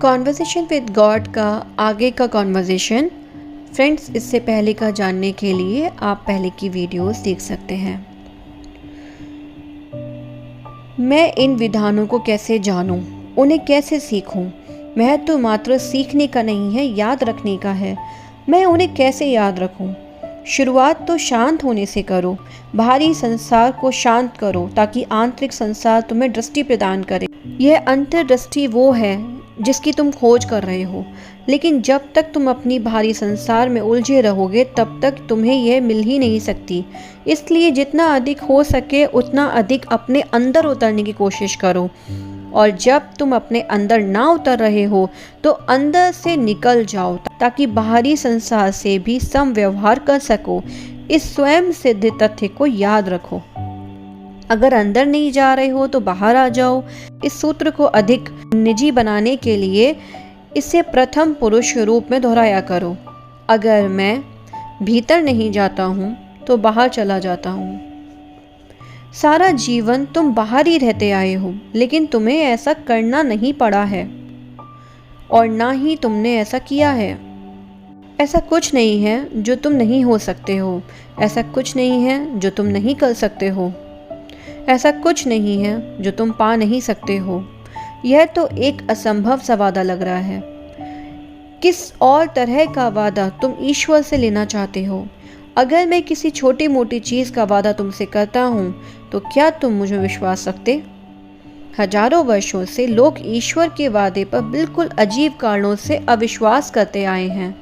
Conversation with God का आगे का कॉन्वर्सेशन फ्रेंड्स, इससे पहले का जानने के लिए आप पहले की वीडियोस देख सकते हैं। मैं इन विधानों को कैसे जानूं, उन्हें कैसे सीखूं? महत्व मात्र सीखने का नहीं है, याद रखने का है। मैं उन्हें कैसे याद रखूं? शुरुआत तो शांत होने से करो। बाहरी संसार को शांत करो ताकि आंतरिक संसार तुम्हें दृष्टि प्रदान करे। यह अंतर्दृष्टि वो है जिसकी तुम खोज कर रहे हो, लेकिन जब तक तुम अपनी बाहरी संसार में उलझे रहोगे तब तक तुम्हें यह मिल ही नहीं सकती। इसलिए जितना अधिक हो सके उतना अधिक अपने अंदर उतरने की कोशिश करो, और जब तुम अपने अंदर ना उतर रहे हो तो अंदर से निकल जाओ ताकि बाहरी संसार से भी सम व्यवहार कर सको। इस स्वयं सिद्ध तथ्य को याद रखो। अगर अंदर नहीं जा रहे हो तो बाहर आ जाओ। इस सूत्र को अधिक निजी बनाने के लिए इसे प्रथम पुरुष रूप में दोहराया करो। अगर मैं भीतर नहीं जाता हूँ तो बाहर चला जाता हूँ। सारा जीवन तुम बाहर ही रहते आए हो, लेकिन तुम्हें ऐसा करना नहीं पड़ा है और ना ही तुमने ऐसा किया है। ऐसा कुछ नहीं है जो तुम नहीं हो सकते हो। ऐसा कुछ नहीं है जो तुम नहीं कर सकते हो। ऐसा कुछ नहीं है जो तुम पा नहीं सकते हो। यह तो एक असंभव सा वादा लग रहा है। किस और तरह का वादा तुम ईश्वर से लेना चाहते हो? अगर मैं किसी छोटी मोटी चीज़ का वादा तुमसे करता हूँ तो क्या तुम मुझे विश्वास रखते? हजारों वर्षों से लोग ईश्वर के वादे पर बिल्कुल अजीब कारणों से अविश्वास करते आए हैं,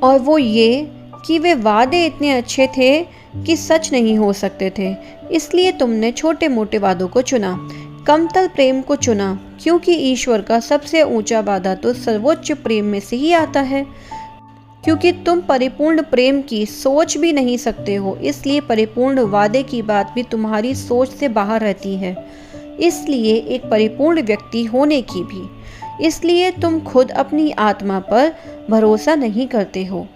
और वो ये कि वे वादे इतने अच्छे थे कि सच नहीं हो सकते थे। इसलिए तुमने छोटे मोटे वादों को चुना, कमतल प्रेम को चुना, क्योंकि ईश्वर का सबसे ऊंचा वादा तो सर्वोच्च प्रेम में से ही आता है। क्योंकि तुम परिपूर्ण प्रेम की सोच भी नहीं सकते हो, इसलिए परिपूर्ण वादे की बात भी तुम्हारी सोच से बाहर रहती है। इसलिए एक परिपूर्ण व्यक्ति होने की भी। इसलिए तुम खुद अपनी आत्मा पर भरोसा नहीं करते हो।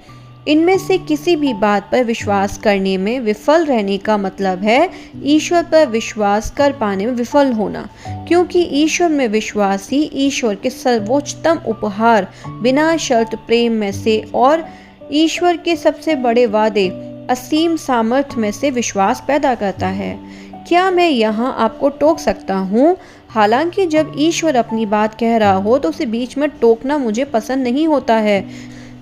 इनमें से किसी भी बात पर विश्वास करने में विफल रहने का मतलब है ईश्वर पर विश्वास कर पाने में विफल होना, क्योंकि ईश्वर में विश्वास ही ईश्वर के सर्वोच्चतम उपहार बिना शर्त प्रेम में से और ईश्वर के सबसे बड़े वादे असीम सामर्थ्य में से विश्वास पैदा करता है। क्या मैं यहाँ आपको टोक सकता हूँ? हालांकि जब ईश्वर अपनी बात कह रहा हो तो उसे बीच में टोकना मुझे पसंद नहीं होता है,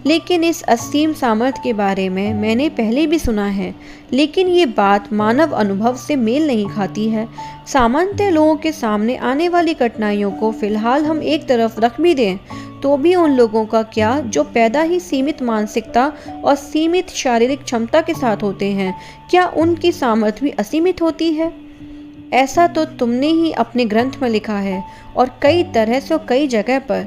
लेकिन इस असीम सामर्थ्य के बारे में मैंने पहले भी सुना है, लेकिन ये बात मानव अनुभव से मेल नहीं खाती है। सामान्य लोगों के सामने आने वाली कठिनाइयों को फिलहाल हम एक तरफ रख भी दें तो भी उन लोगों का क्या जो पैदा ही सीमित मानसिकता और सीमित शारीरिक क्षमता के साथ होते हैं, क्या उनकी सामर्थ्य भी असीमित होती है? ऐसा तो तुमने ही अपने ग्रंथ में लिखा है, और कई तरह से और कई जगह पर।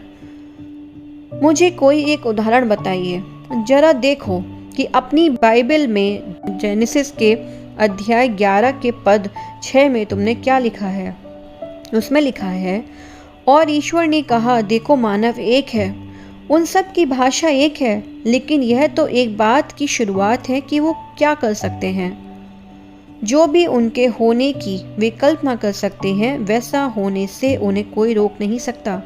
मुझे कोई एक उदाहरण बताइए। जरा देखो कि अपनी बाइबल में जेनेसिस के अध्याय 11 के पद 6 में तुमने क्या लिखा है। उसमें लिखा है, और ईश्वर ने कहा, देखो मानव एक है, उन सब की भाषा एक है, लेकिन यह तो एक बात की शुरुआत है कि वो क्या कर सकते हैं। जो भी उनके होने की वे कल्पना कर सकते हैं, वैसा होने से उन्हें कोई रोक नहीं सकता।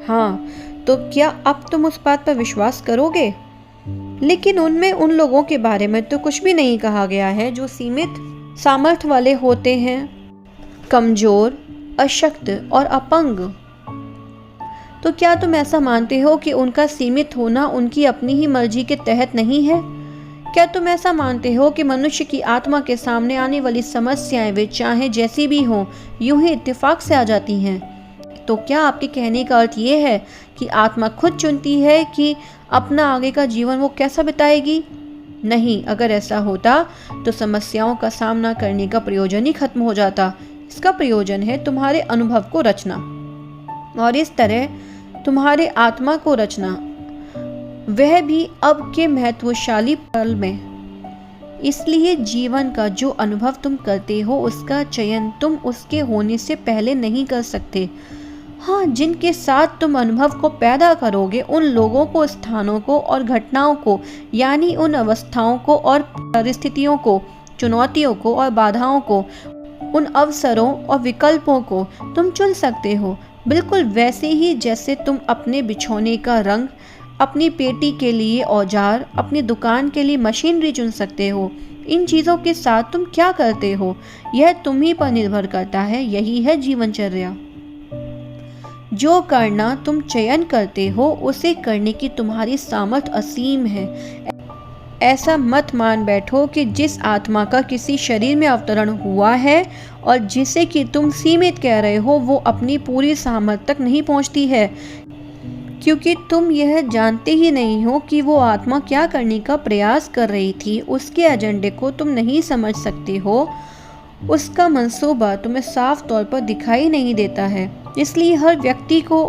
हाँ, तो क्या अब तुम उस बात पर विश्वास करोगे? लेकिन उनमें उन लोगों के बारे में तो कुछ भी नहीं कहा गया है जो सीमित सामर्थ्य वाले होते हैं, कमजोर, अशक्त और अपंग। तो क्या तुम ऐसा मानते हो कि उनका सीमित होना उनकी अपनी ही मर्जी के तहत नहीं है? क्या तुम ऐसा मानते हो कि मनुष्य की आत्मा के सामने आने वाली समस्याएं वे चाहे जैसी भी हों, यूं ही इत्तेफाक से आ जाती हैं? तो क्या आपके कहने का अर्थ ये है कि आत्मा खुद चुनती है कि अपना आगे का जीवन वो कैसा बिताएगी? नहीं, अगर ऐसा होता तो समस्याओं का सामना करने का प्रयोजन ही खत्म हो जाता। इसका प्रयोजन है तुम्हारे अनुभव को रचना, और इस तरह तुम्हारे आत्मा को रचना, वह भी अब के महत्वशाली पल में। इसलिए जीवन का जो अनुभव तुम करते हो उसका चयन तुम उसके होने से पहले नहीं कर सकते। हाँ, जिनके साथ तुम अनुभव को पैदा करोगे, उन लोगों को, स्थानों को और घटनाओं को, यानी उन अवस्थाओं को और परिस्थितियों को, चुनौतियों को और बाधाओं को, उन अवसरों और विकल्पों को तुम चुन सकते हो। बिल्कुल वैसे ही जैसे तुम अपने बिछौने का रंग, अपनी पेटी के लिए औजार, अपनी दुकान के लिए मशीनरी चुन सकते हो। इन चीज़ों के साथ तुम क्या करते हो, यह तुम ही पर निर्भर करता है। यही है जीवनचर्या। जो करना तुम चयन करते हो, उसे करने की तुम्हारी सामर्थ असीम है। ऐसा मत मान बैठो कि जिस आत्मा का किसी शरीर में अवतरण हुआ है और जिसे कि तुम सीमित कह रहे हो, वो अपनी पूरी सामर्थ तक नहीं पहुंचती है, क्योंकि तुम यह जानते ही नहीं हो कि वो आत्मा क्या करने का प्रयास कर रही थी। उसके एजेंडे को तुम नहीं समझ सकते हो। उसका मंसूबा तुम्हें साफ तौर पर दिखाई नहीं देता है। इसलिए हर व्यक्ति को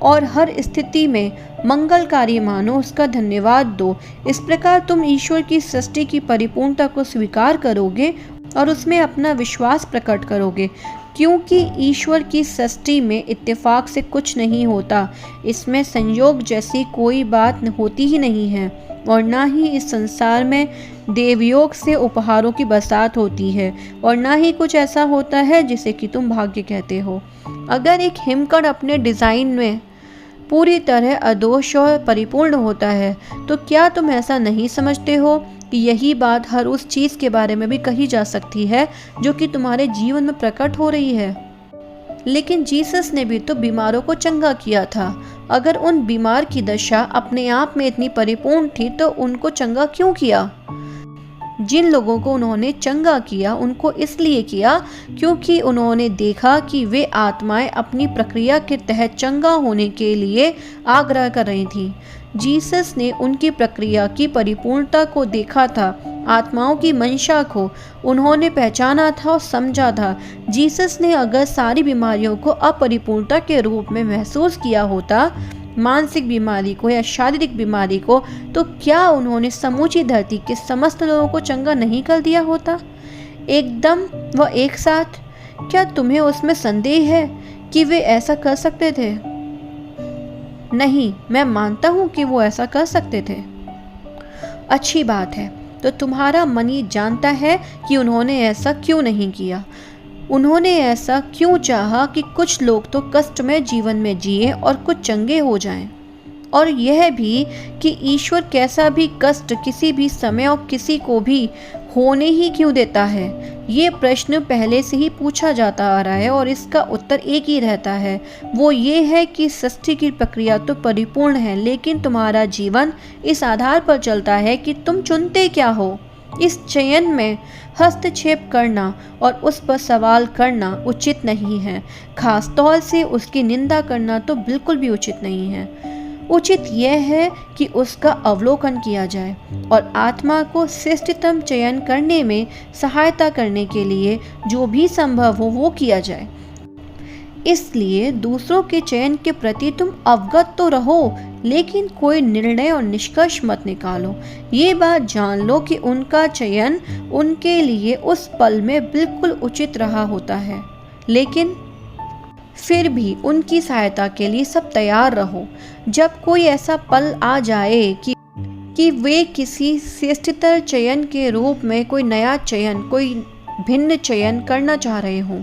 और हर स्थिति में मंगलकारी मानो, उसका धन्यवाद दो। इस प्रकार तुम ईश्वर की सृष्टि की परिपूर्णता को स्वीकार करोगे और उसमें अपना विश्वास प्रकट करोगे, क्योंकि ईश्वर की सृष्टि में इत्तेफाक से कुछ नहीं होता। इसमें संयोग जैसी कोई बात होती ही नहीं है, और ना ही इस संसार में देवयोग से उपहारों की बरसात होती है, और ना ही कुछ ऐसा होता है जिसे कि तुम भाग्य कहते हो। अगर एक हिमकण अपने डिज़ाइन में पूरी तरह अदोष और परिपूर्ण होता है, तो क्या तुम ऐसा नहीं समझते हो कि यही बात हर उस चीज़ के बारे में भी कही जा सकती है जो कि तुम्हारे जीवन में प्रकट हो रही है। लेकिन जीसस ने भी तो बीमारों को चंगा किया था। अगर उन बीमार की दशा अपने आप में इतनी परिपूर्ण थी, तो उनको चंगा क्यों किया? जिन लोगों को उन्होंने चंगा किया, उनको इसलिए किया क्योंकि उन्होंने देखा कि वे आत्माएं अपनी प्रक्रिया के तहत चंगा होने के लिए आग्रह कर रही थीं। जीसस ने उनकी प्रक्रिया की परिपूर्णता को देखा था, आत्माओं की मंशा को उन्होंने पहचाना था और समझा था। जीसस ने अगर सारी बीमारियों को अपरिपूर्णता के रूप में महसूस किया होता, मानसिक बीमारी को या शारीरिक बीमारी को, तो क्या उन्होंने समूची धरती के समस्त लोगों को चंगा नहीं कर दिया होता, एकदम व एक साथ? क्या तुम्हें उसमें संदेह है कि वे ऐसा कर सकते थे? नहीं, मैं मानता हूं कि वो ऐसा कर सकते थे। अच्छी बात है, तो तुम्हारा मन ये जानता है कि उन्होंने ऐसा क्यों नहीं किया। उन्होंने ऐसा क्यों चाहा कि कुछ लोग तो कष्टमय जीवन में जिए और कुछ चंगे हो जाएं, और यह भी कि ईश्वर कैसा भी कष्ट किसी भी समय और किसी को भी होने ही क्यों देता है। ये प्रश्न पहले से ही पूछा जाता आ रहा है और इसका उत्तर एक ही रहता है, वो ये है कि सृष्टि की प्रक्रिया तो परिपूर्ण है, लेकिन तुम्हारा जीवन इस आधार पर चलता है कि तुम चुनते क्या हो। इस चयन में हस्तक्षेप करना और उस पर सवाल करना उचित नहीं है। खास तौर से उसकी निंदा करना तो बिल्कुल भी उचित नहीं है। उचित यह है कि उसका अवलोकन किया जाए और आत्मा को श्रेष्ठतम चयन करने में सहायता करने के लिए जो भी संभव हो वो किया जाए। इसलिए दूसरों के चयन के प्रति तुम अवगत तो रहो, लेकिन कोई निर्णय और निष्कर्ष मत निकालो। ये बात जान लो कि उनका चयन उनके लिए उस पल में बिल्कुल उचित रहा होता है, लेकिन फिर भी उनकी सहायता के लिए सब तैयार रहो। जब कोई ऐसा पल आ जाए कि वे किसी श्रेष्ठतर चयन के रूप में कोई नया चयन, कोई भिन्न चयन करना चाह रहे हों,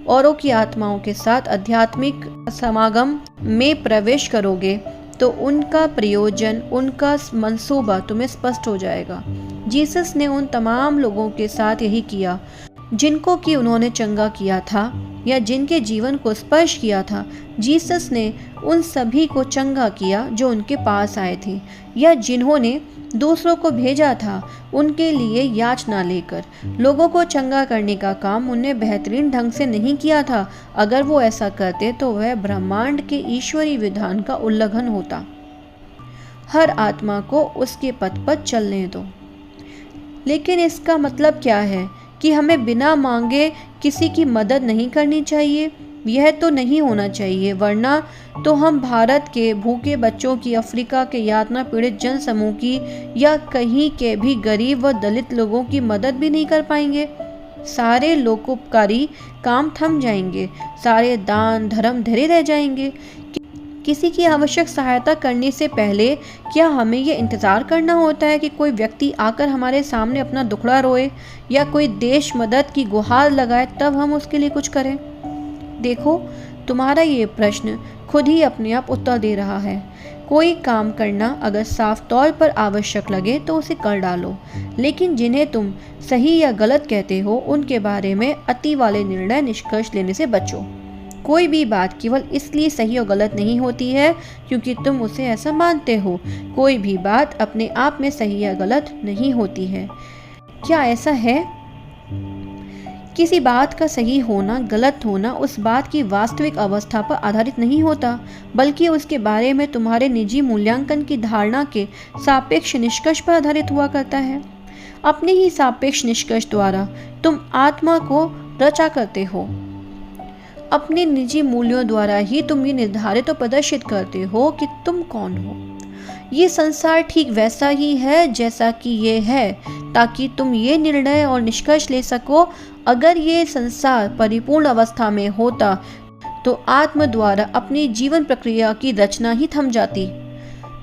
औरों की आत्माओं के साथ आध्यात्मिक समागम में प्रवेश करोगे, तो उनका प्रयोजन, उनका मंसूबा तुम्हें स्पष्ट हो जाएगा। जीसस ने उन तमाम लोगों के साथ यही किया जिनको कि उन्होंने चंगा किया था या जिनके जीवन को स्पर्श किया था। जीसस ने उन सभी को चंगा किया जो उनके पास आए थे या जिन्होंने दूसरों को भेजा था उनके लिए याचना लेकर। लोगों को चंगा करने का काम उन्होंने बेहतरीन ढंग से नहीं किया था। अगर वो ऐसा करते तो वह ब्रह्मांड के ईश्वरीय विधान का उल्लंघन होता। हर आत्मा को उसके पथ पर चलने दो। लेकिन इसका मतलब क्या है कि हमें बिना मांगे किसी की मदद नहीं करनी चाहिए? यह तो नहीं होना चाहिए, वरना तो हम भारत के भूखे बच्चों की, अफ्रीका के यातना पीड़ित जन समूह की या कहीं के भी गरीब व दलित लोगों की मदद भी नहीं कर पाएंगे। सारे लोकोपकारी काम थम जाएंगे, सारे दान धर्म धरे रह जाएंगे। किसी की आवश्यक सहायता करने से पहले क्या हमें यह इंतज़ार करना होता है कि कोई व्यक्ति आकर हमारे सामने अपना दुखड़ा रोए या कोई देश मदद की गुहार लगाए तब हम उसके लिए कुछ करें? देखो, तुम्हारा ये प्रश्न खुद ही अपने आप उत्तर दे रहा है। कोई काम करना अगर साफ तौर पर आवश्यक लगे तो उसे कर डालो, लेकिन जिन्हें तुम सही या गलत कहते हो उनके बारे में अति वाले निर्णय निष्कर्ष लेने से बचो। कोई भी बात केवल इसलिए सही और गलत नहीं होती है क्योंकि तुम उसे ऐसा मानते हो। कोई भी बात अपने आप में सही या गलत नहीं होती है। क्या ऐसा है? किसी बात का सही होना गलत होना उस बात की वास्तविक अवस्था पर आधारित नहीं होता, बल्कि उसके बारे में तुम्हारे निजी मूल्यांकन की धारणा के सापेक्ष निष्कर्ष पर आधारित हुआ करता है। अपने ही सापेक्ष निष्कर्ष द्वारा तुम आत्मा को रचा करते हो। अपने निजी मूल्यों द्वारा ही तुम ये निर्धारित और प्रदर्शित करते हो कि तुम कौन हो। ये संसार ठीक वैसा ही है जैसा कि ये है, ताकि तुम ये निर्णय और निष्कर्ष ले सको। अगर ये संसार परिपूर्ण अवस्था में होता तो आत्म द्वारा अपनी जीवन प्रक्रिया की रचना ही थम जाती,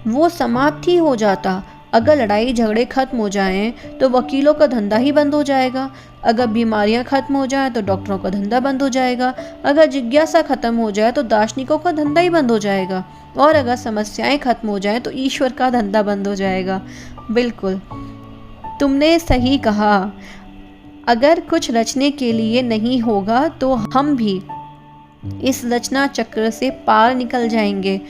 वो समाप्त ही हो जाता। अगर लड़ाई झगड़े खत्म हो जाएं तो वकीलों का धंधा ही बंद हो जाएगा। अगर बीमारियां खत्म हो जाएं तो डॉक्टरों का धंधा बंद हो जाएगा। अगर जिज्ञासा खत्म हो जाए तो दार्शनिकों का धंधा ही बंद हो जाएगा। और अगर समस्याएं खत्म हो जाएं तो ईश्वर का धंधा बंद हो जाएगा। बिल्कुल, तुमने सही कहा। अगर कुछ रचने के लिए नहीं होगा तो हम भी इस रचना चक्र से पार निकल जाएंगे।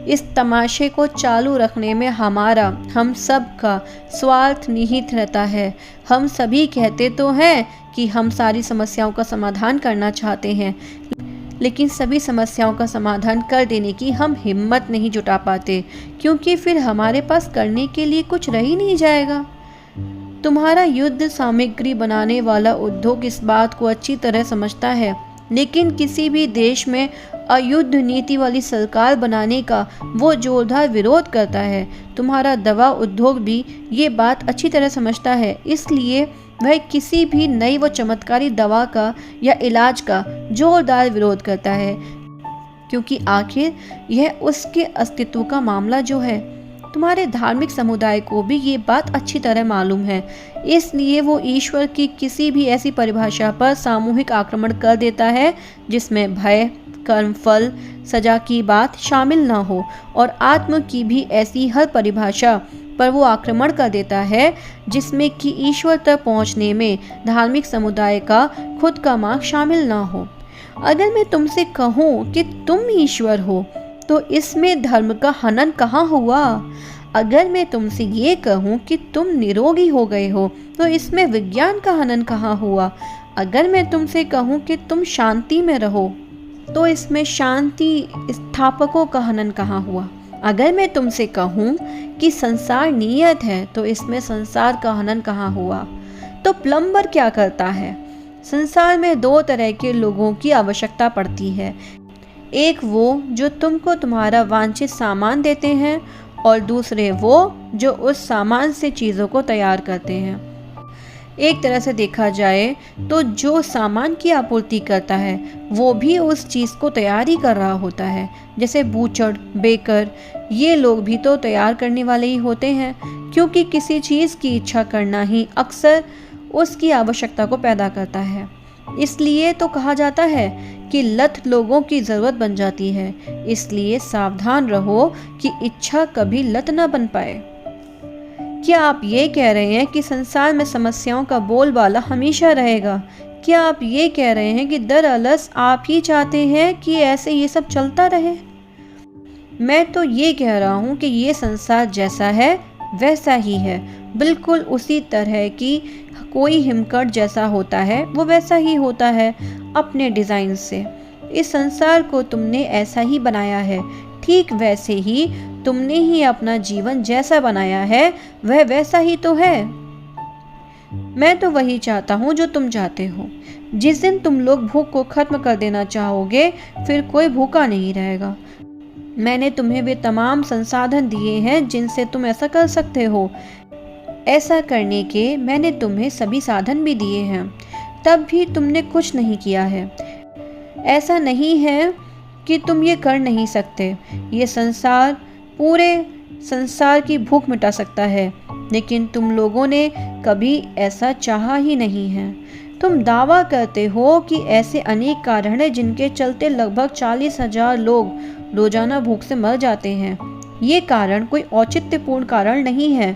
इस तमाशे को चालू रखने में हमारा, हम सब का स्वार्थ निहित रहता है। हम सभी कहते तो हैं कि हम सारी समस्याओं का समाधान करना चाहते हैं, लेकिन सभी समस्याओं का समाधान कर देने की हम हिम्मत नहीं जुटा पाते, क्योंकि फिर हमारे पास करने के लिए कुछ रह ही नहीं जाएगा। तुम्हारा युद्ध सामग्री बनाने वाला उद्योग इस बात को अच्छी तरह समझता है, लेकिन किसी भी देश में अयुद्ध नीति वाली सरकार बनाने का वो जोरदार विरोध करता है। तुम्हारा दवा उद्योग भी ये बात अच्छी तरह समझता है, इसलिए वह किसी भी नई व चमत्कारी दवा का या इलाज का जोरदार विरोध करता है, क्योंकि आखिर यह उसके अस्तित्व का मामला जो है। तुम्हारे धार्मिक समुदाय को भी ये बात अच्छी तरह मालूम है, इसलिए वो ईश्वर की किसी भी ऐसी परिभाषा पर सामूहिक आक्रमण कर देता है जिसमें भय, कर्मफल, सजा की बात शामिल न हो, और आत्म की भी ऐसी हर परिभाषा पर वो आक्रमण कर देता है जिसमें कि ईश्वर तक पहुंचने में धार्मिक समुदाय का खुद का मार्ग शामिल न हो। अगर मैं तुमसे कहूँ कि तुम ईश्वर हो तो इसमें धर्म का हनन कहाँ हुआ? अगर मैं तुमसे ये कहूँ कि तुम निरोगी हो गए हो तो इसमें विज्ञान का हनन कहाँ हुआ? अगर मैं तुमसे कहूँ कि तुम शांति में रहो तो इसमें शांति स्थापकों का हनन कहाँ हुआ? अगर मैं तुमसे कहूँ कि संसार नियत है तो इसमें संसार का हनन कहाँ हुआ? तो प्लम्बर क्या करता है? संसार में दो तरह के लोगों की आवश्यकता पड़ती है। एक वो जो तुमको तुम्हारा वांछित सामान देते हैं, और दूसरे वो जो उस सामान से चीज़ों को तैयार करते हैं। एक तरह से देखा जाए तो जो सामान की आपूर्ति करता है वो भी उस चीज़ को तैयार ही कर रहा होता है। जैसे बूचड़, बेकर, ये लोग भी तो तैयार करने वाले ही होते हैं, क्योंकि किसी चीज़ की इच्छा करना ही अक्सर उसकी आवश्यकता को पैदा करता है। इसलिए तो कहा जाता है कि लत लोगों की ज़रूरत बन जाती है। इसलिए सावधान रहो कि इच्छा कभी लत न बन पाए। क्या आप ये कह रहे हैं कि संसार में समस्याओं का बोलबाला हमेशा रहेगा? क्या आप ये कह रहे हैं कि दरअसल आप ही चाहते हैं कि ऐसे ये सब चलता रहे? मैं तो ये कह रहा हूँ कि ये संसार जैसा है वैसा ही है, बिल्कुल उसी तरह की कोई हिमकट जैसा होता है वो वैसा ही होता है अपने डिज़ाइन से। इस संसार को तुमने ऐसा ही बनाया है, ठीक वैसे ही तुमने ही अपना जीवन जैसा बनाया है वह वैसा ही तो है। मैं तो वही चाहता हूँ जो तुम चाहते हो। जिस दिन तुम लोग भूख को खत्म कर देना चाहोगे फिर कोई भूखा नहीं रहेगा। मैंने तुम्हें वे तमाम संसाधन दिए हैं जिनसे तुम ऐसा कर सकते हो। ऐसा करने के मैंने तुम्हें सभी साधन भी दिए हैं, तब भी तुमने कुछ नहीं किया है। ऐसा नहीं है कि तुम ये कर नहीं सकते। ये संसार पूरे संसार की भूख मिटा सकता है, लेकिन तुम लोगों ने कभी ऐसा चाहा ही नहीं है। तुम दावा करते हो कि ऐसे अनेक कारण हैं जिनके चलते लगभग 40,000 लोग रोजाना भूख से मर जाते हैं। ये कारण कोई औचित्यपूर्ण कारण नहीं है।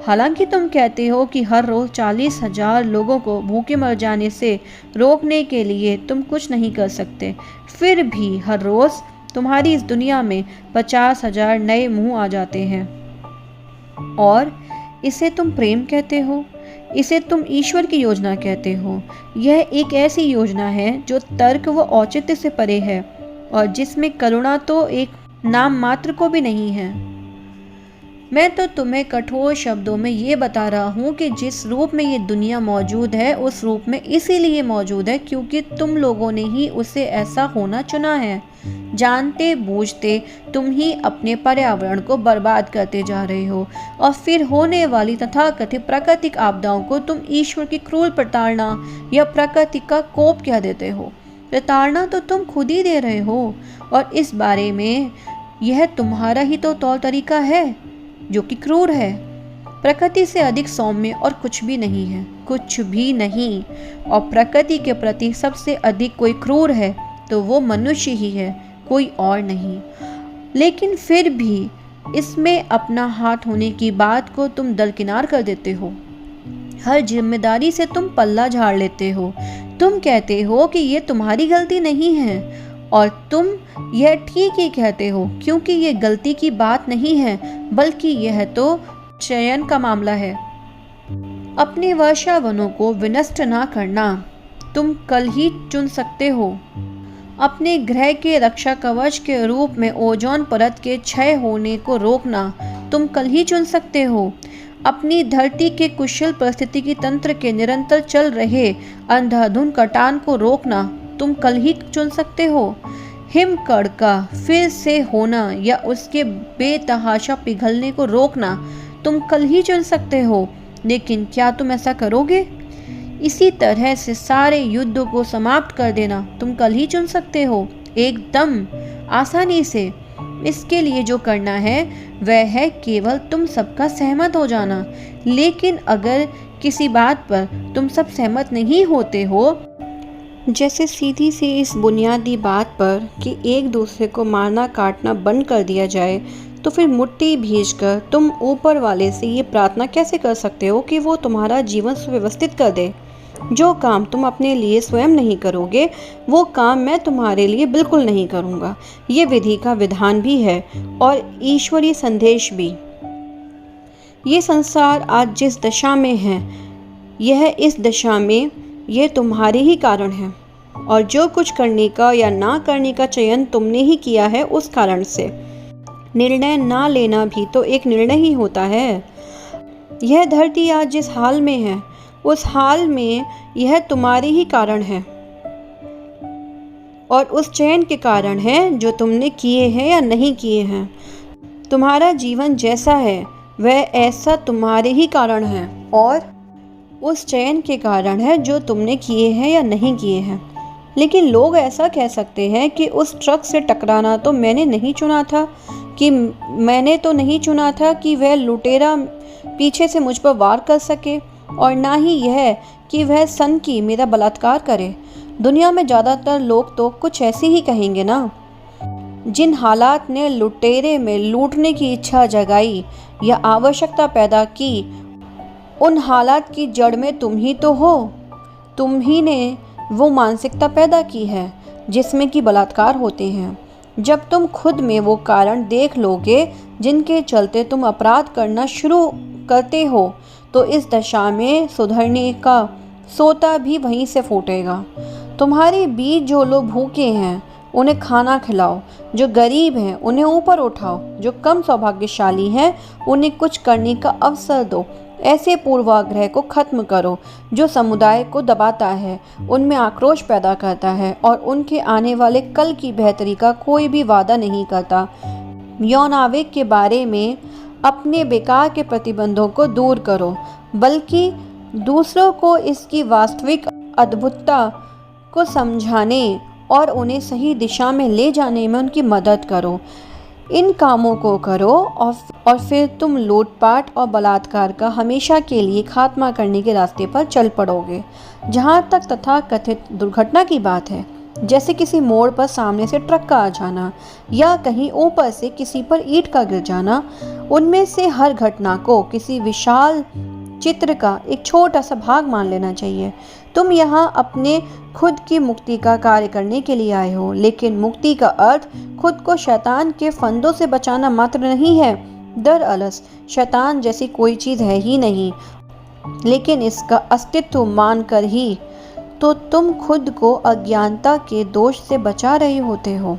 हालांकि तुम कहते हो कि हर रोज 40,000 लोगों को भूखे मर जाने से रोकने के लिए तुम कुछ नहीं कर सकते, फिर भी हर रोज तुम्हारी इस दुनिया में 50,000 नए मुंह आ जाते हैं। और इसे तुम प्रेम कहते हो? इसे तुम ईश्वर की योजना कहते हो? यह एक ऐसी योजना है जो तर्क व औचित्य से परे है और जिसमें करुणा तो एक नाम मात्र को भी नहीं है। मैं तो तुम्हें कठोर शब्दों में ये बता रहा हूँ कि जिस रूप में ये दुनिया मौजूद है उस रूप में इसीलिए मौजूद है क्योंकि तुम लोगों ने ही उसे ऐसा होना चुना है। जानते बूझते तुम ही अपने पर्यावरण को बर्बाद करते जा रहे हो और फिर होने वाली तथाकथित प्राकृतिक आपदाओं को तुम ईश्वर की क्रूर प्रताड़ना या प्रकृति का कोप कह देते हो। प्रताड़ना तो तुम खुद ही दे रहे हो और इस बारे में यह तुम्हारा ही तो तौर तरीका है जो कि क्रूर है। प्रकृति से अधिक सौम्य और कुछ भी नहीं है, कुछ भी नहीं। और प्रकृति के प्रति सबसे अधिक कोई क्रूर है तो वो मनुष्य ही है, कोई और नहीं। लेकिन फिर भी इसमें अपना हाथ होने की बात को तुम दरकिनार कर देते हो। हर जिम्मेदारी से तुम पल्ला झाड़ लेते हो। तुम कहते हो कि ये तुम्हारी गलती नहीं है और तुम यह ठीक ही कहते हो क्योंकि ये गलती की बात नहीं है बल्कि यह तो चयन का मामला है। अपने वर्षावनों को विनष्ट ना करना तुम कल ही चुन सकते हो। अपने ग्रह के रक्षा कवच के रूप में ओजोन परत के क्षय होने को रोकना तुम कल ही चुन सकते हो। अपनी धरती के कुशल पारिस्थितिकी तंत्र के निरंतर चल रहे अंधाधुंध कटान को रोकना तुम कल ही चुन सकते हो। हिमकड़ का फिर से होना या उसके बेतहाशा पिघलने को रोकना तुम कल ही चुन सकते हो। लेकिन क्या तुम ऐसा करोगे? इसी तरह से सारे युद्धों को समाप्त कर देना तुम कल ही चुन सकते हो, एकदम आसानी से। इसके लिए जो करना है वह है केवल तुम सबका सहमत हो जाना। लेकिन अगर किसी बात पर तुम सब सहमत नहीं होते हो, जैसे सीधी सी इस बुनियादी बात पर कि एक दूसरे को मारना काटना बंद कर दिया जाए, तो फिर मुट्ठी भींचकर तुम ऊपर वाले से ये प्रार्थना कैसे कर सकते हो कि वो तुम्हारा जीवन सुव्यवस्थित कर दे? जो काम तुम अपने लिए स्वयं नहीं करोगे वो काम मैं तुम्हारे लिए बिल्कुल नहीं करूँगा। ये विधि का विधान भी है और ईश्वरीय संदेश भी। ये संसार आज जिस दशा में है यह इस दशा में ये तुम्हारे ही कारण है और जो कुछ करने का या ना करने का चयन तुमने ही किया है उस कारण से। निर्णय ना लेना भी तो एक निर्णय ही होता है। यह धरती आज जिस हाल में है उस हाल में यह तुम्हारे ही कारण है और उस चयन के कारण है जो तुमने किए हैं या नहीं किए हैं। तुम्हारा जीवन जैसा है वह ऐसा तुम्हारे ही कारण है और उस चयन के कारण है जो तुमने किए हैं या नहीं किए हैं। लेकिन लोग ऐसा कह सकते हैं कि उस ट्रक से टकराना तो मैंने नहीं चुना था, कि मैंने तो नहीं चुना था कि वह लुटेरा पीछे से मुझ पर वार कर सके, और ना ही यह कि वह सन की मेरा बलात्कार करे। दुनिया में ज़्यादातर लोग तो कुछ ऐसे ही कहेंगे ना। जिन हालात ने लुटेरे में लूटने की इच्छा जगाई या आवश्यकता पैदा की, उन हालात की जड़ में तुम ही तो हो। तुम ही ने वो मानसिकता पैदा की है जिसमें कि बलात्कार होते हैं। जब तुम खुद में वो कारण देख लोगे जिनके चलते तुम अपराध करना शुरू करते हो, तो इस दशा में सुधरने का सोता भी वहीं से फूटेगा। तुम्हारे बीच जो लोग भूखे हैं उन्हें खाना खिलाओ, जो गरीब हैं उन्हें ऊपर उठाओ, जो कम सौभाग्यशाली हैं उन्हें कुछ करने का अवसर दो। ऐसे पूर्वाग्रह को खत्म करो जो समुदाय को दबाता है, उनमें आक्रोश पैदा करता है और उनके आने वाले कल की बेहतरी का कोई भी वादा नहीं करता। यौन आवेग के बारे में अपने बेकार के प्रतिबंधों को दूर करो, बल्कि दूसरों को इसकी वास्तविक अद्भुतता को समझाने और उन्हें सही दिशा में ले जाने में उनकी मदद करो। इन कामों को करो और फिर तुम लूटपाट और बलात्कार का हमेशा के लिए खात्मा करने के रास्ते पर चल पड़ोगे। जहाँ तक तथाकथित दुर्घटना की बात है, जैसे किसी मोड़ पर सामने से ट्रक का आ जाना या कहीं ऊपर से किसी पर ईंट का गिर जाना, उनमें से हर घटना को किसी विशाल चित्र का एक छोटा सा भाग मान लेना चाहिए। तुम यहाँ अपने खुद की मुक्ति का कार्य करने के लिए आए हो, लेकिन मुक्ति का अर्थ खुद को शैतान के फंदों से बचाना मात्र नहीं है। दरअसल शैतान जैसी कोई चीज़ है ही नहीं, लेकिन इसका अस्तित्व मानकर ही तो तुम खुद को अज्ञानता के दोष से बचा रहे होते हो।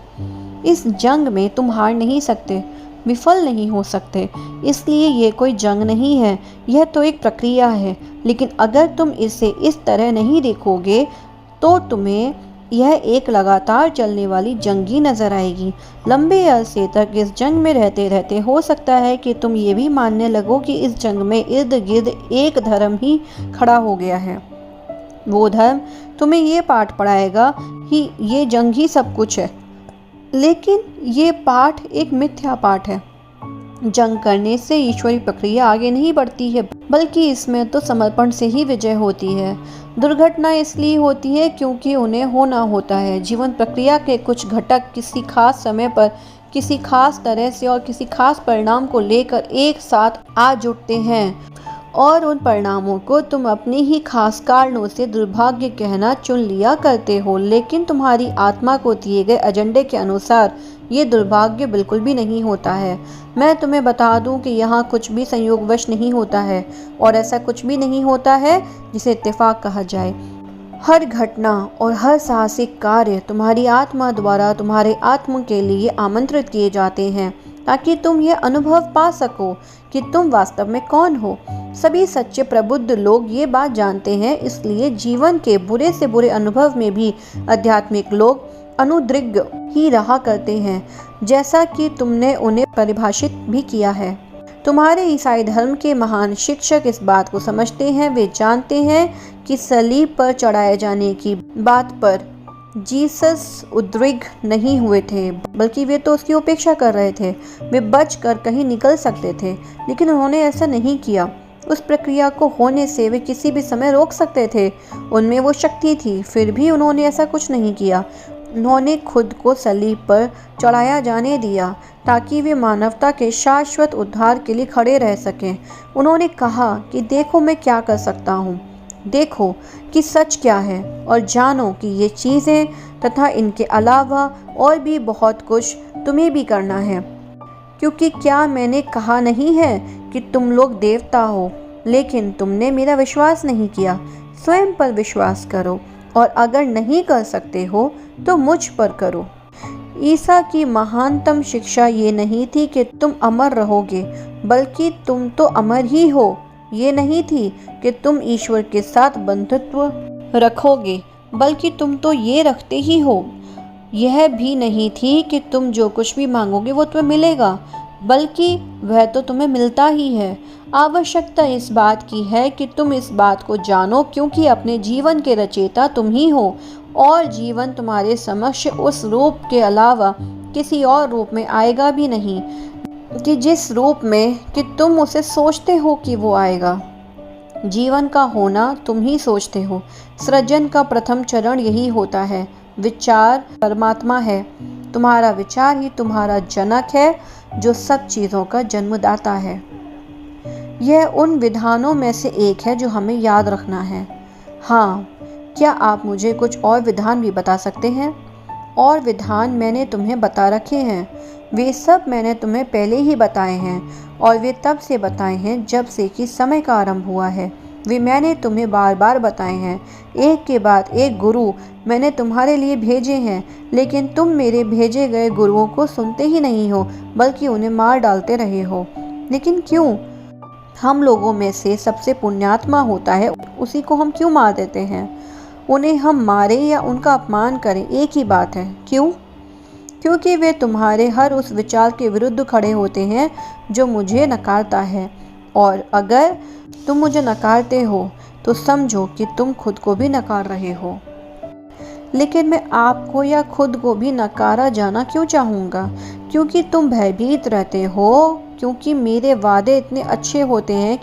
इस जंग में तुम हार नहीं सकते, विफल नहीं हो सकते, इसलिए ये कोई जंग नहीं है, यह तो एक प्रक्रिया है। लेकिन अगर तुम इसे इस तरह नहीं देखोगे तो तुम्हें यह एक लगातार चलने वाली जंग ही नजर आएगी। लंबे अरसे तक इस जंग में रहते रहते हो सकता है कि तुम ये भी मानने लगो कि इस जंग में इर्द गिर्द एक धर्म ही खड़ा हो गया है। वो धर्म तुम्हें ये पाठ पढ़ाएगा कि ये जंग ही सब कुछ है, लेकिन ये पाठ एक मिथ्या पाठ है। जंग करने से ईश्वरीय प्रक्रिया आगे नहीं बढ़ती है, बल्कि इसमें तो समर्पण से ही विजय होती है। दुर्घटना इसलिए होती है क्योंकि उन्हें होना होता है। जीवन प्रक्रिया के कुछ घटक किसी खास समय पर किसी खास तरह से और किसी खास परिणाम को लेकर एक साथ आ जुटते हैं, और उन परिणामों को तुम अपने ही खास कारणों से दुर्भाग्य कहना चुन लिया करते हो। लेकिन तुम्हारी आत्मा को दिए गए एजेंडे के अनुसार ये दुर्भाग्य बिल्कुल भी नहीं होता है। मैं तुम्हें बता दूं कि यहाँ कुछ भी संयोगवश नहीं होता है, और ऐसा कुछ भी नहीं होता है जिसे इत्तेफाक कहा जाए। हर घटना और हर साहसिक कार्य तुम्हारी आत्मा द्वारा तुम्हारे आत्मा के लिए आमंत्रित किए जाते हैं, ताकि तुम यह अनुभव पा सको कि तुम वास्तव में कौन हो। सभी सच्चे प्रबुद्ध लोग ये बात जानते हैं, इसलिए जीवन के बुरे से बुरे अनुभव में भी आध्यात्मिक लोग अनुद्विग्न ही रहा करते हैं, जैसा कि तुमने उन्हें परिभाषित भी किया है। तुम्हारे ईसाई धर्म के महान शिक्षक इस बात को समझते हैं। वे जानते हैं कि सलीब पर चढ़ाए जाने की बात पर जीसस उद्विग्न नहीं हुए थे, बल्कि वे तो उसकी उपेक्षा कर रहे थे। वे बचकर कहीं निकल सकते थे, लेकिन उन्होंने ऐसा नहीं किया। उस प्रक्रिया को होने से वे किसी भी समय रोक सकते थे, उनमें वो शक्ति थी, फिर भी उन्होंने ऐसा कुछ नहीं किया। उन्होंने खुद को सलीब पर चढ़ाया जाने दिया ताकि वे मानवता के शाश्वत उद्धार के लिए खड़े रह सकें। उन्होंने कहा कि देखो मैं क्या कर सकता हूँ, देखो कि सच क्या है, और जानो कि ये चीज़ें तथा इनके अलावा और भी बहुत कुछ तुम्हें भी करना है। क्योंकि क्या मैंने कहा नहीं है कि तुम लोग देवता हो, लेकिन तुमने मेरा विश्वास नहीं किया। स्वयं पर विश्वास करो, और अगर नहीं कर सकते हो तो मुझ पर करो। ईसा की महानतम शिक्षा ये नहीं थी कि तुम अमर रहोगे, बल्कि तुम तो अमर ही हो। ये नहीं थी कि तुम ईश्वर के साथ बंधुत्व रखोगे, बल्कि तुम तो ये रखते ही हो। यह भी नहीं थी कि तुम जो कुछ भी मांगोगे वो तुम्हें मिलेगा, बल्कि वह तो तुम्हें मिलता ही है। आवश्यकता इस बात की है कि तुम इस बात को जानो, क्योंकि अपने जीवन के रचयिता तुम ही हो, और जीवन तुम्हारे समक्ष उस रूप के अलावा किसी और रूप में आएगा भी नहीं कि जिस रूप में कि तुम उसे सोचते हो कि वो आएगा। जीवन का होना तुम ही सोचते हो। सृजन का प्रथम चरण यही होता है। विचार परमात्मा है, तुम्हारा विचार ही तुम्हारा जनक है, जो सब चीज़ों का जन्मदाता है। यह उन विधानों में से एक है जो हमें याद रखना है। हाँ, क्या आप मुझे कुछ और विधान भी बता सकते हैं? और विधान मैंने तुम्हें बता रखे हैं, वे सब मैंने तुम्हें पहले ही बताए हैं, और वे तब से बताए हैं जब से कि समय का आरंभ हुआ है। वे मैंने तुम्हें बार बार बताए हैं। एक के बाद एक गुरु मैंने तुम्हारे लिए भेजे हैं, लेकिन तुम मेरे भेजे गए गुरुओं को सुनते ही नहीं हो, बल्कि उन्हें मार डालते रहे हो। लेकिन क्यों? हम लोगों में से सबसे पुण्यात्मा होता है, उसी को हम क्यों मार देते हैं? उन्हें हम मारें या उनका अपमान करें, एक ही बात है। क्यों? क्योंकि वे तुम्हारे हर उस विचार के विरुद्ध खड़े होते हैं जो मुझे नकारता है, और अगर तुम मुझे नकारते हो तो समझो कि तुम खुद को भी नकार रहे हो। लेकिन मैं आपको या खुद को भी नकारा जाना क्यों चाहूँगा? क्योंकि तुम भयभीत रहते हो, क्योंकि मेरे वादे इतने अच्छे होते हैं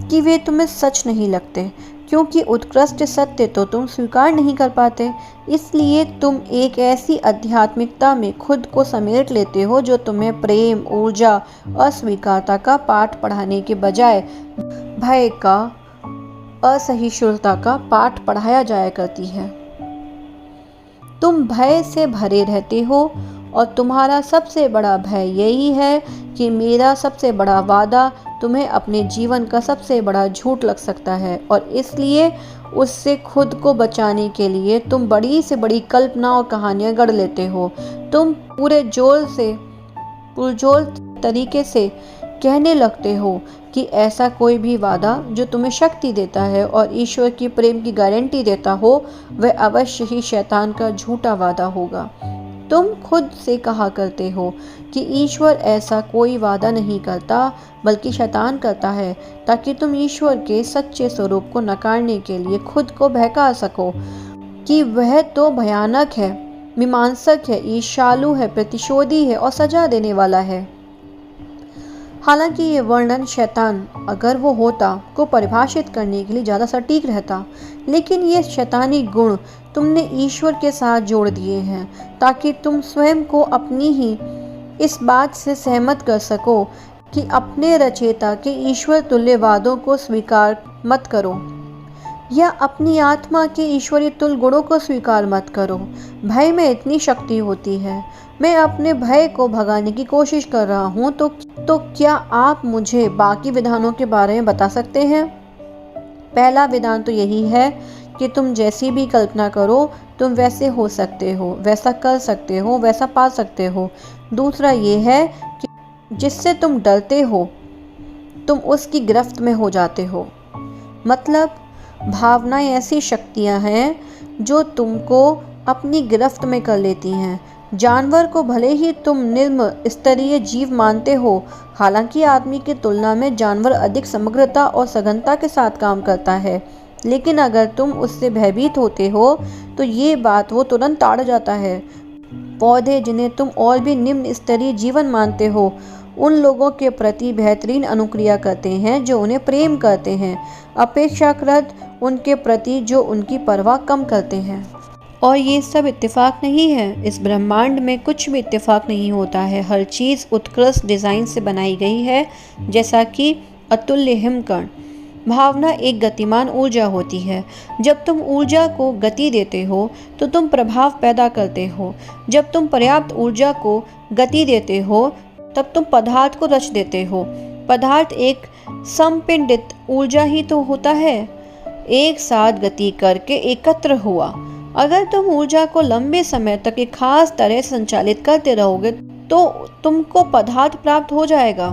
कि वे तुम्हें सच नहीं लगते, क्योंकि उत्कृष्ट सत्य तो तुम स्वीकार नहीं कर पाते। इसलिए तुम एक ऐसी आध्यात्मिकता में खुद को समेट लेते हो जो तुम्हें प्रेम, ऊर्जा, अस्वीकारता का पाठ पढ़ाने के बजाय भय का, असहिष्णुता का पाठ पढ़ाया जाया करती है। तुम भय से भरे रहते हो और तुम्हारा सबसे बड़ा भय यही है कि मेरा सबसे बड़ा वादा तुम्हें अपने जीवन का सबसे बड़ा झूठ लग सकता है, और इसलिए उससे खुद को बचाने के लिए तुम बड़ी से बड़ी कल्पना और कहानियां गढ़ लेते हो। तुम पुरजोर तरीके से कहने लगते हो कि ऐसा कोई भी वादा जो तुम्हें शक्ति देता है और ईश्वर की प्रेम की गारंटी देता हो, वह अवश्य ही शैतान का झूठा वादा होगा। तुम खुद से कहा करते हो कि ईश्वर ऐसा कोई वादा नहीं करता, बल्कि शैतान करता है, ताकि तुम ईश्वर के सच्चे स्वरूप को नकारने के लिए खुद को बहका सको कि वह तो भयानक है, मीमांसक है, ईर्ष्यालु है, प्रतिशोधी है और सजा देने वाला है। हालांकि ये वर्णन शैतान, अगर वो होता, को परिभाषित करने के लिए ज़्यादा सटीक रहता, लेकिन ये शैतानी गुण तुमने ईश्वर के साथ जोड़ दिए हैं ताकि तुम स्वयं को अपनी ही इस बात से सहमत कर सको कि अपने रचयिता के ईश्वर तुल्य वादों को स्वीकार मत करो, या अपनी आत्मा के ईश्वरीय तुल्य गुणों को स्वीकार मत करो। भय में इतनी शक्ति होती है। मैं अपने भय को भगाने की कोशिश कर रहा हूँ, तो क्या आप मुझे बाकी विधानों के बारे में बता सकते हैं? पहला विधान तो यही है कि तुम जैसी भी कल्पना करो, तुम वैसे हो सकते हो, वैसा कर सकते हो, वैसा पा सकते हो। दूसरा ये है कि जिससे तुम डरते हो, तुम उसकी गिरफ्त में हो जाते हो। मतलब भावनाएं ऐसी शक्तियां हैं जो तुमको अपनी गिरफ्त में कर लेती हैं। जानवर को भले ही तुम निम्न स्तरीय जीव मानते हो, हालांकि आदमी की तुलना में जानवर अधिक समग्रता और सघनता के साथ काम करता है, लेकिन अगर तुम उससे भयभीत होते हो तो ये बात वो तुरंत टाड़ जाता है। पौधे, जिन्हें तुम और भी निम्न स्तरीय जीवन मानते हो, उन लोगों के प्रति बेहतरीन अनुक्रिया करते हैं जो उन्हें प्रेम करते हैं, अपेक्षाकृत उनके प्रति जो उनकी परवाह कम करते हैं। और ये सब इत्तेफाक नहीं है। इस ब्रह्मांड में कुछ भी इत्तेफाक नहीं होता है। हर चीज़ उत्कृष्ट डिज़ाइन से बनाई गई है, जैसा कि अतुल्य हिमकण। भावना एक गतिमान ऊर्जा होती है। जब तुम ऊर्जा को गति देते हो तो तुम प्रभाव पैदा करते हो। जब तुम पर्याप्त ऊर्जा को गति देते हो तब तुम पदार्थ को रच देते हो। पदार्थ एक संपिंडित ऊर्जा ही तो होता है, एक साथ गति करके एकत्र हुआ। अगर तुम ऊर्जा को लंबे समय तक एक खास तरह से संचालित करते रहोगे तो तुमको पदार्थ प्राप्त हो जाएगा।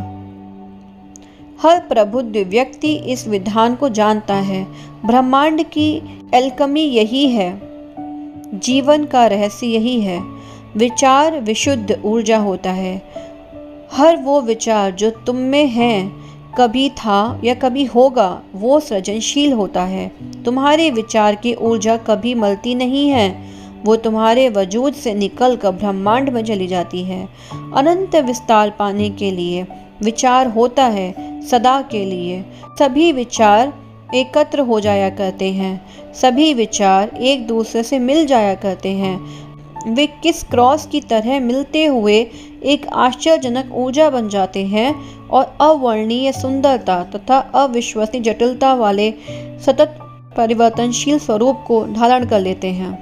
हर प्रबुद्ध व्यक्ति इस विधान को जानता है। ब्रह्मांड की एल्केमी यही है, जीवन का रहस्य यही है। विचार विशुद्ध ऊर्जा होता है। हर वो विचार जो तुम में है, कभी था या कभी होगा, वो सृजनशील होता है। तुम्हारे विचार की ऊर्जा कभी मरती नहीं है, वो तुम्हारे वजूद से निकलकर ब्रह्मांड में चली जाती है। अनंत विस्तार पाने के लिए विचार होता है, सदा के लिए। सभी विचार एकत्र हो जाया करते हैं, सभी विचार एक दूसरे से मिल जाया करते हैं। वे किस क्रॉस की तरह मिलते हुए एक आश्चर्यजनक ऊर्जा बन जाते हैं और अवर्णनीय सुंदरता तथा अविश्वसनीय जटिलता वाले सतत परिवर्तनशील स्वरूप को धारण कर लेते हैं।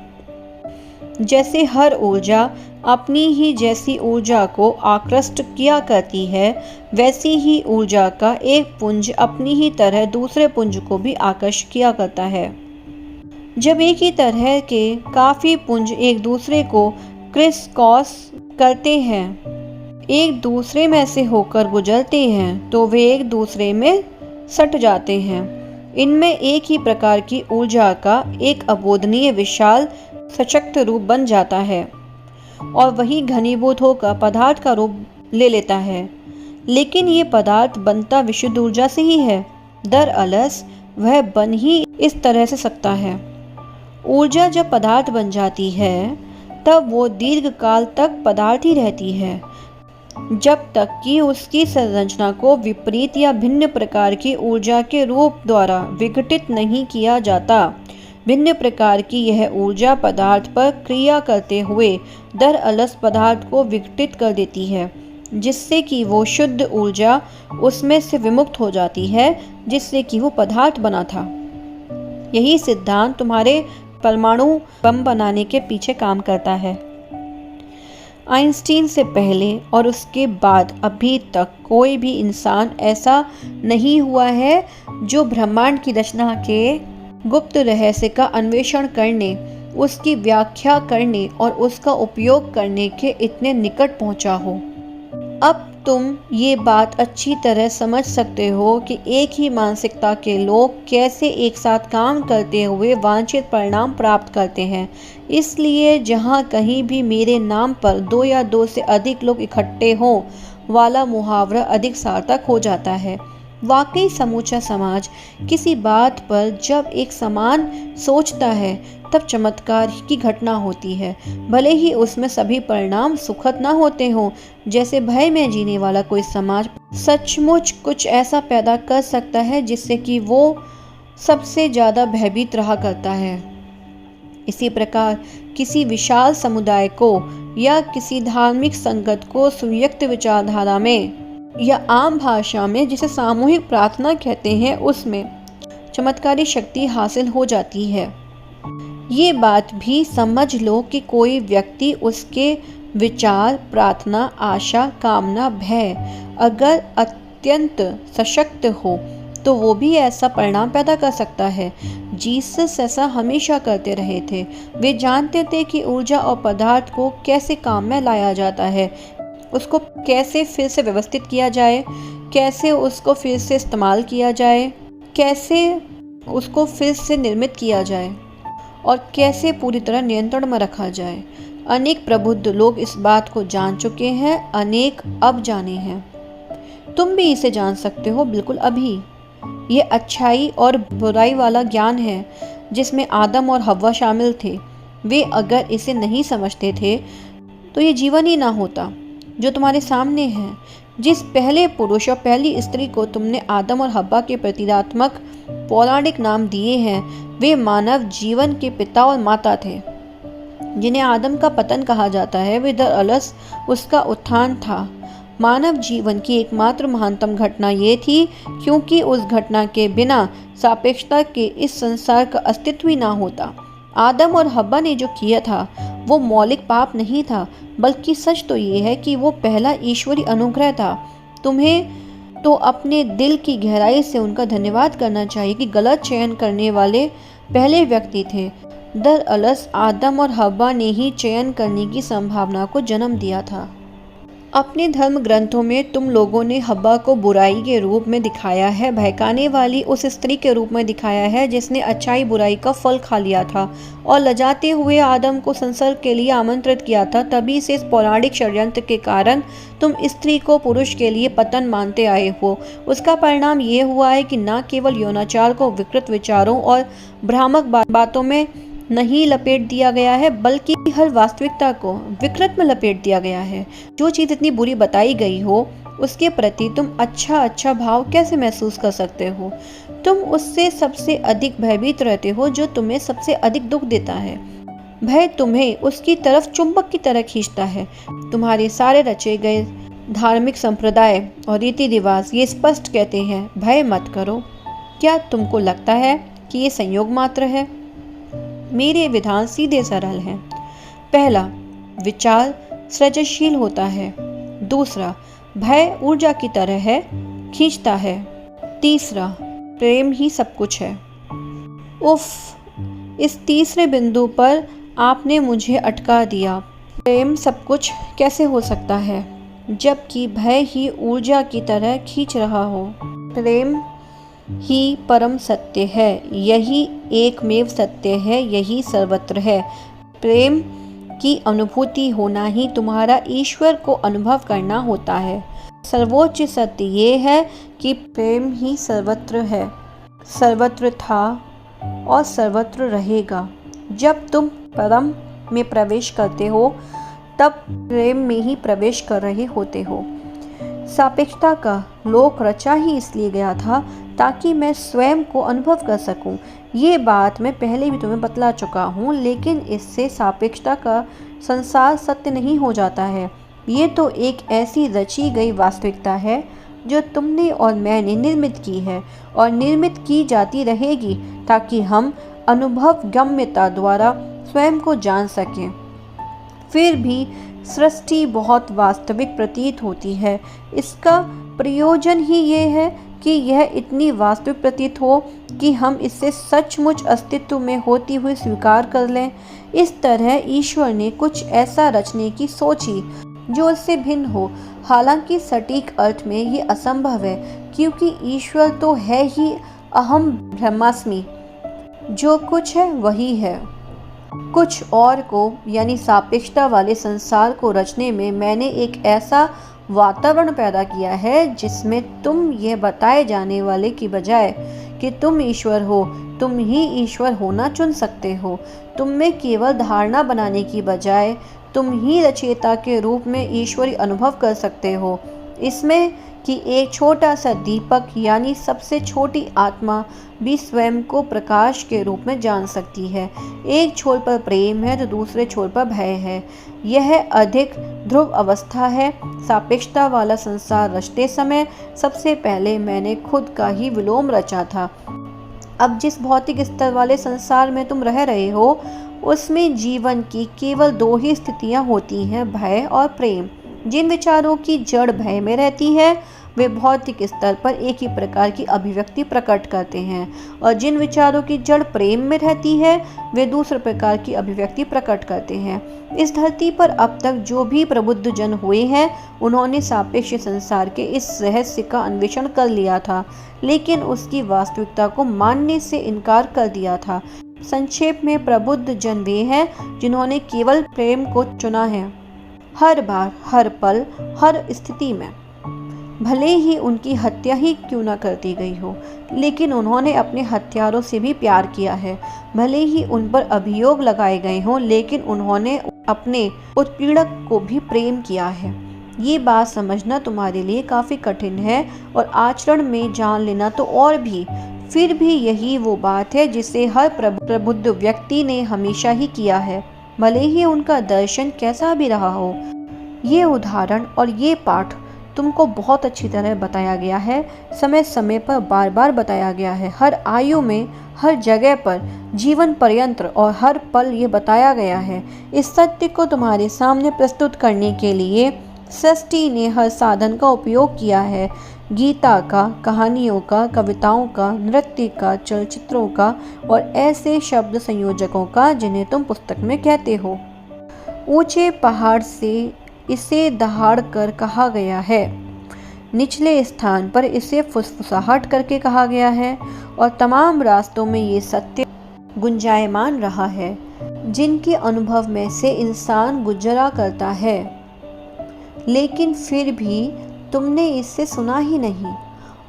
जैसे हर ऊर्जा अपनी ही जैसी ऊर्जा को आकृष्ट किया करती है, वैसी ही ऊर्जा का एक पुंज अपनी ही तरह दूसरे पुंज को भी आकर्षित किया करता है। जब एक ही तरह के काफ़ी पुंज एक दूसरे को क्रिस क्रॉस करते हैं, एक दूसरे में से होकर गुजरते हैं, तो वे एक दूसरे में सट जाते हैं। इनमें एक ही प्रकार की ऊर्जा का एक अबोधनीय विशाल सशक्त रूप बन जाता है और वही घनीभूत होकर पदार्थ का रूप ले लेता है। लेकिन ये पदार्थ बनता विशुद्ध ऊर्जा से ही है। दरअसल वह बन ही इस तरह से सकता है। ऊर्जा जब पदार्थ बन जाती है तब वो दीर्घ काल तक पदार्थ ही रहती है। जब तक कि उसकी संरचना को विपरीत या भिन्न प्रकार की ऊर्जा के रूप द्वारा विघटित नहीं किया जाता। भिन्न प्रकार की यह ऊर्जा पदार्थ पर क्रिया करते हुए दरअसल पदार्थ को विघटित कर देती है, जिससे कि वो शुद्ध ऊर्जा उसमें से विमुक्त हो जाती है, जिससे कि वो पदार्थ बना था। यही सिद्धांत तुम्हारे परमाणु बम बनाने के पीछे काम करता है। आइंस्टीन से पहले और उसके बाद अभी तक कोई भी इंसान ऐसा नहीं हुआ है जो ब्रह्मांड की रचना के गुप्त रहस्य का अन्वेषण करने, उसकी व्याख्या करने और उसका उपयोग करने के इतने निकट पहुंचा हो। अब तुम ये बात अच्छी तरह समझ सकते हो कि एक ही मानसिकता के लोग कैसे एक साथ काम करते हुए वांछित परिणाम प्राप्त करते हैं। इसलिए जहाँ कहीं भी मेरे नाम पर 2 या 2 से अधिक लोग इकट्ठे हों वाला मुहावरा अधिक सार्थक हो जाता है। वाकई समूचा समाज किसी बात पर जब एक समान सोचता है तब चमत्कार की घटना होती है, भले ही उसमें सभी परिणाम सुखद ना होते हों। जैसे भय में जीने वाला कोई समाज सचमुच कुछ ऐसा पैदा कर सकता है जिससे कि वो सबसे ज़्यादा भयभीत रहा करता है। इसी प्रकार किसी विशाल समुदाय को या किसी धार्मिक संगत को संयुक्त विचारधारा में या आम भाषा में जिसे सामूहिक प्रार्थना कहते हैं, उसमें चमत्कारी शक्ति हासिल हो जाती है। ये बात भी समझ लो कि कोई व्यक्ति, उसके विचार, प्रार्थना, आशा, कामना, भय अगर अत्यंत सशक्त हो तो वो भी ऐसा परिणाम पैदा कर सकता है। जीसस ऐसा हमेशा करते रहे थे। वे जानते थे कि ऊर्जा और पदार्थ को कैसे काम में लाया जाता है, उसको कैसे फिर से व्यवस्थित किया जाए, कैसे उसको फिर से इस्तेमाल किया जाए, कैसे उसको फिर से निर्मित किया जाए और कैसे पूरी तरह नियंत्रण में रखा जाए। अनेक प्रबुद्ध लोग इस बात को जान चुके हैं, अनेक अब जाने हैं। तुम भी इसे जान सकते हो बिल्कुल अभी। ये अच्छाई और बुराई वाला ज्ञान है जिसमें आदम और हव्वा शामिल थे। वे अगर इसे नहीं समझते थे तो ये जीवन ही ना होता जो तुम्हारे सामने है। जिस पहले पुरुष और पहली स्त्री को तुमने आदम और हव्वा के प्रतीकात्मक पौराणिक नाम दिए हैं, वे मानव जीवन के पिता और माता थे। जिन्हें आदम का पतन कहा जाता है, वे दरअसल उसका उत्थान था। मानव जीवन की एकमात्र महानतम घटना ये थी, क्योंकि उस घटना के बिना सापेक्षता के इस संसार का अस्तित्व ही ना होता। आदम और हव्वा ने जो किया था वो मौलिक पाप नहीं था, बल्कि सच तो ये है कि वो पहला ईश्वरी अनुग्रह था। तुम्हें तो अपने दिल की गहराई से उनका धन्यवाद करना चाहिए कि गलत चयन करने वाले पहले व्यक्ति थे। दरअसल आदम और हव्वा ने ही चयन करने की संभावना को जन्म दिया था। अपने धर्म ग्रंथों में तुम लोगों ने हव्वा को बुराई के रूप में दिखाया है, बहकाने वाली उस स्त्री के रूप में दिखाया है जिसने अच्छाई बुराई का फल खा लिया था और लजाते हुए आदम को संसर्ग के लिए आमंत्रित किया था। तभी से इस पौराणिक षड्यंत्र के कारण तुम स्त्री को पुरुष के लिए पतन मानते आए हो। उसका परिणाम ये हुआ है कि न केवल यौनाचार को विकृत विचारों और भ्रामक बातों में नहीं लपेट दिया गया है, बल्कि हर वास्तविकता को विकृत में लपेट दिया गया है। जो चीज़ इतनी बुरी बताई गई हो उसके प्रति तुम अच्छा भाव कैसे महसूस कर सकते हो? तुम उससे सबसे अधिक भयभीत रहते हो जो तुम्हें सबसे अधिक दुख देता है। भय तुम्हें उसकी तरफ चुंबक की तरह खींचता है। तुम्हारे सारे रचे गए धार्मिक संप्रदाय और रीति रिवाज ये स्पष्ट कहते हैं, भय मत करो। क्या तुमको लगता है कि ये संयोग मात्र है? मेरे विधान सीधे सरल हैं। पहला, विचार सृजनशील होता है। दूसरा, भय ऊर्जा की तरह है, खींचता है। तीसरा, प्रेम ही सब कुछ है। उफ, इस तीसरे बिंदु पर आपने मुझे अटका दिया। प्रेम सब कुछ कैसे हो सकता है जबकि भय ही ऊर्जा की तरह खींच रहा हो? प्रेम ही परम सत्य है, यही एकमेव सत्य है, यही सर्वत्र है। प्रेम की अनुभूति होना ही तुम्हारा ईश्वर को अनुभव करना होता है। सर्वोच्च सत्य ये है कि प्रेम ही सर्वत्र है, सर्वत्र था और सर्वत्र रहेगा। जब तुम परम में प्रवेश करते हो तब प्रेम में ही प्रवेश कर रहे होते हो। सापेक्षता का लोक रचा ही इसलिए गया था ताकि मैं स्वयं को अनुभव कर सकूं। ये बात मैं पहले भी तुम्हें बतला चुका हूँ, लेकिन इससे सापेक्षता का संसार सत्य नहीं हो जाता है। ये तो एक ऐसी रची गई वास्तविकता है जो तुमने और मैंने निर्मित की है और निर्मित की जाती रहेगी ताकि हम अनुभव गम्यता द्वारा स्वयं को जान सकें। फिर भी सृष्टि बहुत वास्तविक प्रतीत होती है। इसका प्रयोजन ही ये है कि यह इतनी वास्तविक प्रतीत हो कि हम इसे सचमुच अस्तित्व में होती हुई स्वीकार कर लें। इस तरह ईश्वर ने कुछ ऐसा रचने की सोची जो उससे भिन्न हो। हालांकि सटीक अर्थ में ये असंभव है, क्योंकि ईश्वर तो है ही अहम ब्रह्मास्मि, जो कुछ है वही है। कुछ और को यानी सापेक्षता वाले संसार को रचने में मैंने एक ऐसा वातावरण पैदा किया है जिसमें तुम यह बताए जाने वाले की बजाय कि तुम ईश्वर हो, तुम ही ईश्वर होना चुन सकते हो। तुम में केवल धारणा बनाने की बजाय तुम ही रचयिता के रूप में ईश्वरी अनुभव कर सकते हो। इसमें कि एक छोटा सा दीपक यानी सबसे छोटी आत्मा भी स्वयं को प्रकाश के रूप में जान सकती है। एक छोर पर प्रेम है तो दूसरे छोर पर भय है। यह अधिक ध्रुव अवस्था है। सापेक्षता वाला संसार रचते समय सबसे पहले मैंने खुद का ही विलोम रचा था। अब जिस भौतिक स्तर वाले संसार में तुम रह रहे हो, उसमें जीवन की केवल दो ही स्थितियां होती हैं, भय और प्रेम। जिन विचारों की जड़ भय में रहती है वे भौतिक स्तर पर एक ही प्रकार की अभिव्यक्ति प्रकट करते हैं, और जिन विचारों की जड़ प्रेम में रहती है वे दूसरे प्रकार की अभिव्यक्ति प्रकट करते हैं। इस धरती पर अब तक जो भी प्रबुद्ध जन हुए हैं उन्होंने सापेक्ष संसार के इस रहस्य का अन्वेषण कर लिया था, लेकिन उसकी वास्तविकता को मानने से इनकार कर दिया था। संक्षेप में प्रबुद्ध जन वे हैं जिन्होंने केवल प्रेम को चुना है, हर बार, हर पल, हर स्थिति में। भले ही उनकी हत्या ही क्यों न कर दी गई हो, लेकिन उन्होंने अपने हत्यारों से भी प्यार किया है। भले ही उन पर अभियोग लगाए गए हों, लेकिन उन्होंने अपने उत्पीड़क को भी प्रेम किया है। ये बात समझना तुम्हारे लिए काफ़ी कठिन है और आचरण में जान लेना तो और भी। फिर भी यही वो बात है जिसे हर प्रबुद्ध व्यक्ति ने हमेशा ही किया है, भले ही उनका दर्शन कैसा भी रहा हो। ये उदाहरण और ये पाठ तुमको बहुत अच्छी तरह बताया गया है, समय समय पर बार बार बताया गया है, हर आयु में, हर जगह पर, जीवन पर्यंत और हर पल ये बताया गया है। इस सत्य को तुम्हारे सामने प्रस्तुत करने के लिए सृष्टि ने हर साधन का उपयोग किया है, गीता का, कहानियों का, कविताओं का, नृत्य का, चलचित्रों का और ऐसे शब्द संयोजकों का जिन्हें तुम पुस्तक में कहते हो। ऊंचे पहाड़ से इसे दहाड़ कर कहा गया है, निचले स्थान पर इसे फुसफुसाहट करके कहा गया है, और तमाम रास्तों में ये सत्य गुंजायमान रहा है जिनके अनुभव में से इंसान गुजरा करता है। लेकिन फिर भी तुमने इससे सुना ही नहीं,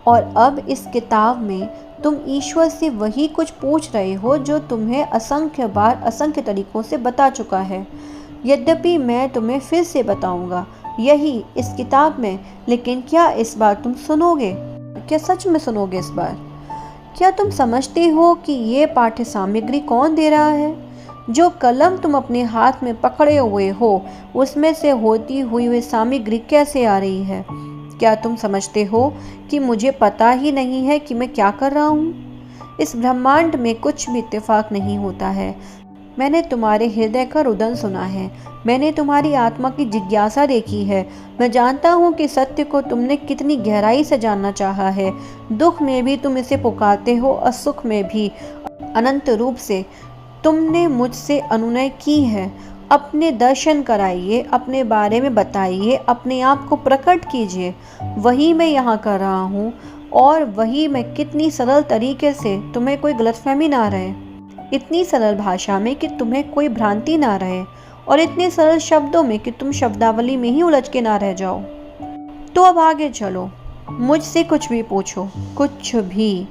और अब इस किताब में तुम ईश्वर से वही कुछ पूछ रहे हो जो तुम्हें असंख्य बार असंख्य तरीकों से बता चुका है। यद्यपि मैं तुम्हें फिर से बताऊंगा यही इस किताब में, लेकिन क्या इस बार तुम सुनोगे? क्या सच में सुनोगे इस बार? क्या तुम समझते हो कि ये पाठ्य सामग्री कौन दे रहा है? जो कलम तुम अपने हाथ में पकड़े हुए हो उसमें से होती हुई वे सामग्री कैसे आ रही है? क्या तुम समझते हो कि मुझे पता ही नहीं है कि मैं क्या कर रहा हूँ? इस ब्रह्मांड में कुछ भी इत्तेफाक नहीं होता है। मैंने तुम्हारे हृदय का रुदन सुना है, मैंने तुम्हारी आत्मा की जिज्ञासा देखी है। मैं जानता हूँ कि सत्य को तुमने कितनी गहराई से जानना चाहा है। दुख में भी तुम इसे पुकारते हो और सुख में भी। अनंत रूप से तुमने मुझसे अनुनय की है। अपने दर्शन कराइए, अपने बारे में बताइए, अपने आप को प्रकट कीजिए। वही मैं यहाँ कर रहा हूँ, और वही मैं कितनी सरल तरीके से तुम्हें कोई गलतफहमी ना रहे, इतनी सरल भाषा में कि तुम्हें कोई भ्रांति ना रहे, और इतने सरल शब्दों में कि तुम शब्दावली में ही उलझ के ना रह जाओ। तो अब आगे चलो, मुझसे कुछ भी पूछो, कुछ भी,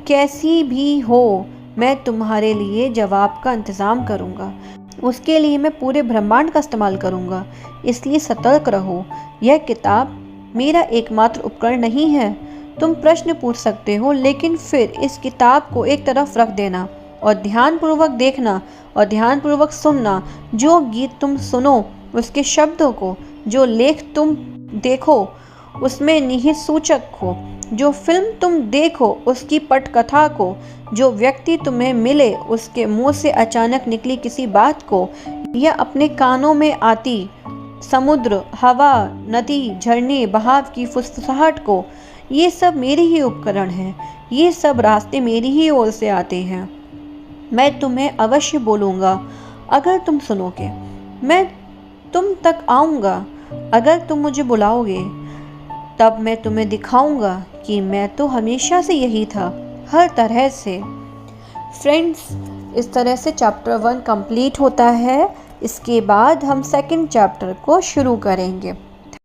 कैसी भी हो, मैं तुम्हारे लिए जवाब का इंतज़ाम करूँगा। उसके लिए मैं पूरे ब्रह्मांड का इस्तेमाल करूँगा। इसलिए सतर्क रहो। यह किताब मेरा एकमात्र उपकरण नहीं है। तुम प्रश्न पूछ सकते हो, लेकिन फिर इस किताब को एक तरफ रख देना और ध्यानपूर्वक देखना और ध्यानपूर्वक सुनना। जो गीत तुम सुनो उसके शब्दों को, जो लेख तुम देखो उसमें निहित सूचक को, जो फिल्म तुम देखो उसकी पटकथा को, जो व्यक्ति तुम्हें मिले उसके मुंह से अचानक निकली किसी बात को, या अपने कानों में आती समुद्र, हवा, नदी, झरने, बहाव की फुसफुसाहट को, ये सब मेरे ही उपकरण हैं। ये सब रास्ते मेरी ही ओर से आते हैं। मैं तुम्हें अवश्य बोलूँगा अगर तुम सुनोगे। मैं तुम तक आऊँगा अगर तुम मुझे बुलाओगे। तब मैं तुम्हें दिखाऊंगा कि मैं तो हमेशा से यही था, हर तरह से। फ्रेंड्स, इस तरह से चैप्टर 1 कंप्लीट होता है। इसके बाद हम सेकंड चैप्टर को शुरू करेंगे।